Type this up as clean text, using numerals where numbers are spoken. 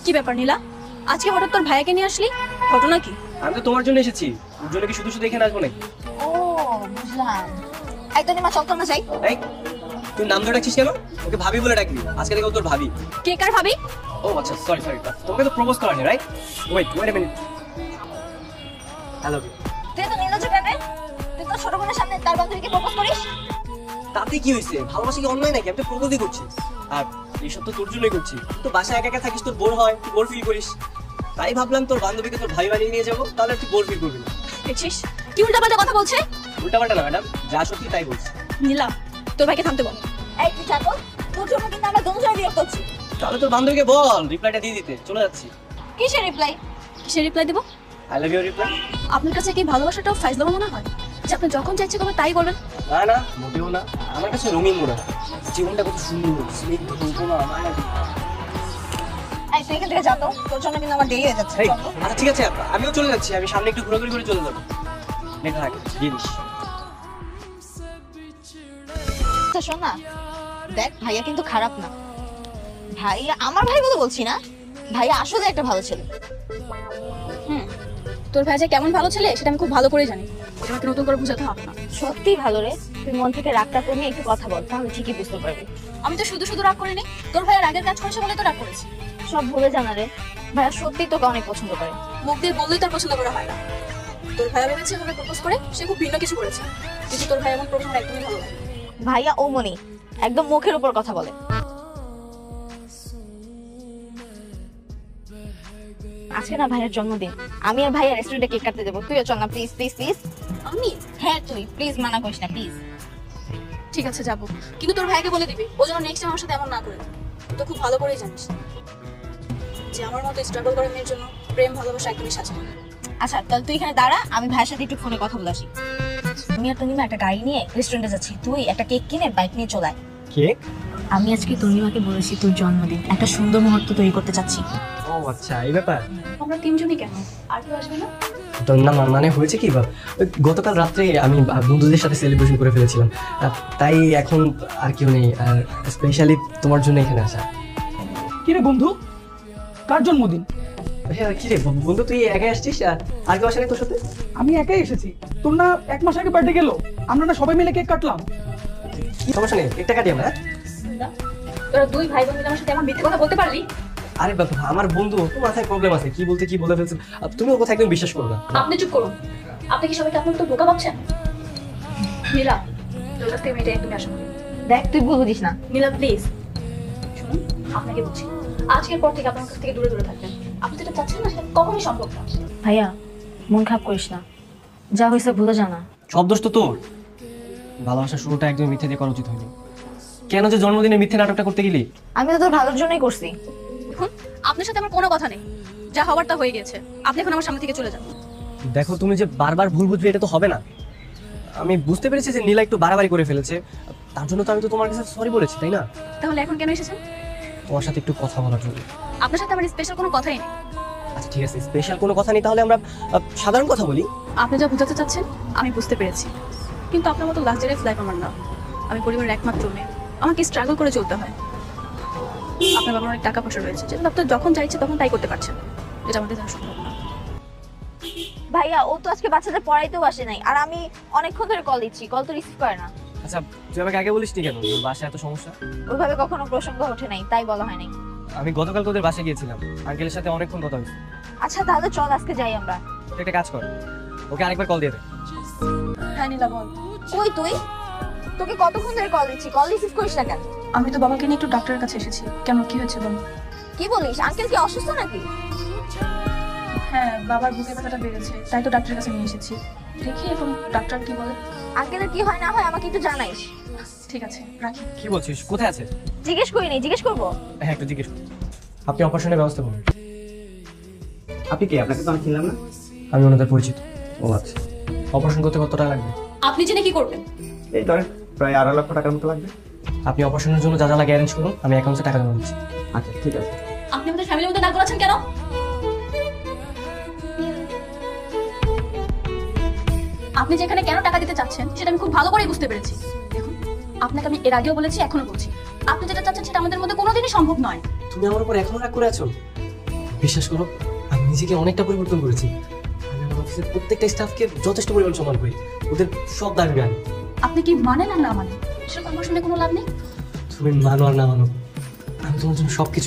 কি ব্যাপার নীলা, আজকে হঠাৎ তোর ভাইয়াকে নিয়ে আসলি? ঘটনা কি? আমি তো তোমার জন্য এসেছি, ওর জন্য কি শুধু শুধু এখানে আসবো নাকি? ও বুঝলাম। এই তো নিমা, চল তো না যাই। এই তুই নাম ধরে ডাকছিস কেন? ওকে ভাবি বলে ডাকবি, আজকে থেকে ও তোর ভাবি। কে কার ভাবি? ও আচ্ছা, সরি সরি, তোমাকে তো প্রপোজ করা নেই, right? Wait wait a minute. Hello, তুই তো নির্লজ্জ কেন রে? তুই তো ছোট বোনের সামনে তার বান্ধবীকে প্রপোজ করিস। তাতে কি হয়েছে? ভালোবাসা কি অন্যায় নাকি? আমি তো প্রপোজই করছি, আর এইসব তো তোর জন্যই করছি। তো বাসায় একা একা থাকিস, তোর বোর হয়, তুই বোর ফিল করিস, তাই ভাবলাম তোর বান্ধবীকে তোর ভাই বানিয়ে নিয়ে যাবো, তাহলে তুই বোর ফিল করবি না। দেখছিস কি উল্টাপাল্টা কথা বলছে? উল্টাপাল্টা না ম্যাডাম, যা সত্যি তাই বলছি। নীলা, তোর ভাইকে থামতে বল। এই তুই চা তো, তোর জন্য কিন্তু আমরা দুজনে বিরক্ত হচ্ছি। তাহলে তোর বান্ধবীকে বল রিপ্লাইটা দিয়ে দিতে, চলে যাচ্ছি। কিসের রিপ্লাই? কিসের রিপ্লাই দেবো? I love you reply. আপনার কাছে কি ভালোবাসাটাও ফাইজলামো মনে হয় যে আপনি যখন চাইছে কবে তাই বলবেন? না না, মোটেও না, আমার কাছে রঙিন মনে হয়। জীবনটা কত সুন্দর, স্নিগ্ধ, কল্পনা, মায়া। এই তুই এখান থেকে যা তো, তোর জন্য কিন্তু আমার দেরি হয়ে যাচ্ছে। এই, চল তো। আচ্ছা ঠিক আছে, আমিও চলে যাচ্ছি, আমি সামনে একটু ঘোরাঘুরি করে চলে যাবো। লেখা থাকে জিনিস। আচ্ছা শোন না, দেখ ভাইয়া কিন্তু খারাপ না। ভাইয়া, আমার ভাই বলে বলছি না, ভাইয়া আসলে একটা ভালো ছেলে। তোর ভাই যে কেমন ভালো ছেলে সেটা আমি খুব ভালো করে জানি, আমাকে নতুন করে বুঝাতে হবে না। সত্যি ভালো রে, তুই মন থেকে রাগটা কমিয়ে একটু কথা বল, তাহলে ঠিকই বুঝতে পারবি। আমি তো শুধু শুধু রাগ করিনি, তোর ভাইয়ের রাগের কাজ করেছে বলে তো রাগ করেছি। সব ভুলে জানা রে, ভাইয়া সত্যি তোকে অনেক পছন্দ করে। মুখ দিয়ে বললেই তার পছন্দ করা হয় না। তোর ভাইয়া ভেবেছে এভাবে প্রপোজ করে সে খুব ভিন্ন কিছু করেছে, কিন্তু তোর ভাই এমন প্রপোজ আমার একদমই ভালো লাগে। ভাইয়া ওমনি একদম মুখের উপর কথা বলে। আজকে না ভাইয়ের জন্মদিন, আমি আর ভাইয়া রেস্টুরেন্টে কেক কাটতে দেবো, তুইও চল না প্লিজ প্লিজ প্লিজ। আমি? হ্যাঁ তুই প্লিজ, মানা করিস না প্লিজ। ঠিক আছে যাবো, কিন্তু তোর ভাইকে বলে দিবি ও যেন নেক্সট টাইম আমার সাথে এমন না করে। তুই তো খুব ভালো করেই জানিস যে আমার মতো স্ট্রাগল করার মেয়ের জন্য প্রেম ভালোবাসা একদমই সাজে না। আচ্ছা তাহলে তুই এখানে দাঁড়া, আমি ভাইয়ের সাথে একটু ফোনে কথা বলে আসি। আমি আর তনিমা একটা গাড়ি নিয়ে রেস্টুরেন্টে যাচ্ছি, তুই একটা কেক কিনে বাইক নিয়ে চলে আয়। কেক? আমি আজকে তনিমাকে বলেছি তোর জন্মদিন, একটা সুন্দর মুহূর্ত তৈরি করতে চাচ্ছি। ও আচ্ছা, এই ব্যাপার। আমরা তিনজনই কেন, আর কেউ আসবে না? তো না মানে হয়েছে কি, গতকাল রাত্রে আমি বন্ধুদের সাথে সেলিব্রেশন করে ফেলেছিলাম, তাই এখন আর কেউ নেই, আর স্পেশালি তোমার জন্য এখানে আসা। কি রে বন্ধু, কার জন্মদিন? হ্যাঁ কি রে বন্ধু, তুই একাই আসছিস? আর কেউ আসে নাই তোর সাথে? আমি একাই এসেছি। তোর না 1 মাস আগে বার্থডে গেল, আমরা না সবাই মিলে কেক কাটলাম। সমস্যা নেই, একটা কাটি আমরা। তোরা দুই ভাই বোন মিলে আমার সাথে এমন মিথ্যে কথা বলতে পারলি? আরে বাবা, আমার বন্ধু, তো মাথায় প্রবলেম আছে, কি বলতে কি বলে ফেলছে, তুমি ওর কথা একদম বিশ্বাস করো না। আপনি চুপ করুন, আপনি কি সবাইকে আপনার তো বোকা ভাবছেন? নীলা, তোর কাছ থেকে মেয়েটা একদমই আশা করি। দেখ তুই ভুল বুঝিস না। নীলা প্লিজ শুনুন, আপনাকে বলছি আজকের পর থেকে আপনার কাছ থেকে দূরে দূরে থাকবেন। আপনি যেটা চাচ্ছেন না সেটা কখনোই সম্ভব না। ভাইয়া মন খারাপ করিস না, যা হয়েছে ভুলে জানা। সব দোষ তো তোর, ভালোবাসার শুরুটা একদম মিথ্যে দিয়ে করা উচিত হয়নি। কেন যে জন্মদিনে মিথ্যে নাটকটা করতে গেলি? আমি তো তোর ভালোর জন্যই করছি। দেখুন, আপনার সাথে আমার কোনো কথা নেই, যা হওয়ার তা হয়ে গেছে। আপনি এখন আমার সামনে থেকে চলে যান। দেখো, তুমি যে বারবার ভুল বুঝবে এটা তো হবে না। আমি বুঝতে পেরেছি যে নীলা একটু বাড়াবাড়ি করে ফেলেছে, তার জন্য তো আমি তো তোমার কাছে সরি বলেছি, তাই না? তাহলে এখন কেন এসেছেন? তোমার সাথে একটু কথা বলার জন্য। আপনার সাথে আমার স্পেশাল কোনো কথাই নেই। আচ্ছা ঠিক আছে, স্পেশাল কোনো কথা নেই, তাহলে আমরা সাধারণ কথা বলি। আপনি যা বোঝাতে চাচ্ছেন আমি বুঝতে পেরেছি, কিন্তু আপনার মতো লাক্সারিয়াস লাইফ আমার না। আমি পরিবারের একমাত্র মেয়ে, আমাকে স্ট্রাগল করে চলতে হয়। আপনার বাবার অনেক টাকা পয়সা রয়েছে, যেটা আপনার যখন চাইছে তখন তাই করতে পারছেন, এটা আমাদের দ্বারা সম্ভব না। ভাইয়া ও তো আজকে বাচ্চাদের পড়াইতেও আসে নাই, আর আমি অনেকক্ষণ ধরে কল দিচ্ছি, কল তো রিসিভ করে না। আচ্ছা তুই আমাকে আগে বলিস নি কেন তোর বাসায় এত সমস্যা? ওইভাবে কখনো প্রসঙ্গ ওঠে নাই, তাই বলা হয় নাই। আমি গতকাল তোদের বাসায় গিয়েছিলাম, আঙ্কেলের সাথে অনেকক্ষণ কথা হয়েছে। আচ্ছা তাহলে চল আজকে যাই আমরা। তুই একটা কাজ কর, ওকে আরেকবার কল দিয়ে দে। হ্যাঁ নীলা বল। কই তুই? তোকে কতক্ষণ ধরে কল দিচ্ছি, কল রিসিভ করিস না কেন? আমি তো বাবাকে নিয়ে একটু ডাক্তারের কাছে এসেছি। কেন, কি হয়েছে বল? কি বলিস, আঙ্কেল কি অসুস্থ নাকি? হ্যাঁ, বাবার বুকের ব্যথাটা বেড়েছে, তাই তো ডাক্তারের কাছে নিয়ে এসেছি। দেখি এখন ডাক্তার কি বলে। আঙ্কেলের কি হয় না হয় আমাকে একটু জানাইস। ঠিক আছে, রাখি। কি বলছিস, কোথায় আছে? জিজ্ঞেস করিনি, জিজ্ঞেস করবো। হ্যাঁ একটু জিজ্ঞেস কর। আপনি অপারেশনের ব্যবস্থা করুন। আপনি কে? আপনাকে তো আমি চিনলাম না। আমি ওনাদের পরিচিত। ও আচ্ছা, অপারেশন করতে কত টাকা লাগবে? আপনি জেনে কি করবেন? এই ধরেন প্রায় 2.5 লক্ষ টাকার মতো লাগবে। আপনি অপারেশনের জন্য যা যা লাগে অ্যারেঞ্জ করুন, আমি অ্যাকাউন্টে টাকা জমা দিচ্ছি। আচ্ছা ঠিক আছে। আপনি আমাদের ফ্যামিলির মধ্যে না করাচ্ছেন কেন? আপনি যেখানে কেন টাকা দিতে চাচ্ছেন সেটা আমি খুব ভালো করেই বুঝতে পেরেছি। দেখুন, আপনাকে আমি এর আগেও বলেছি, এখনো বলছি, আপনি যেটা চাচ্ছেন সেটা আমাদের মধ্যে কোনোদিনই সম্ভব নয়। তুমি আমার উপর এখনো রাগ করে আছো? বিশ্বাস করো, আমি নিজেকে অনেকটা পরিবর্তন করেছি। আমি আমার অফিসের প্রত্যেকটা স্টাফকে যথেষ্ট পরিমাণ সম্মান করি, ওদের সব দাবি আনি। আপনি কি মানেন আর না মানেন সেটা আমার শুনে কোনো লাভ নেই। তুমি মানো আর না মানো, আমি তোমার জন্য সবকিছু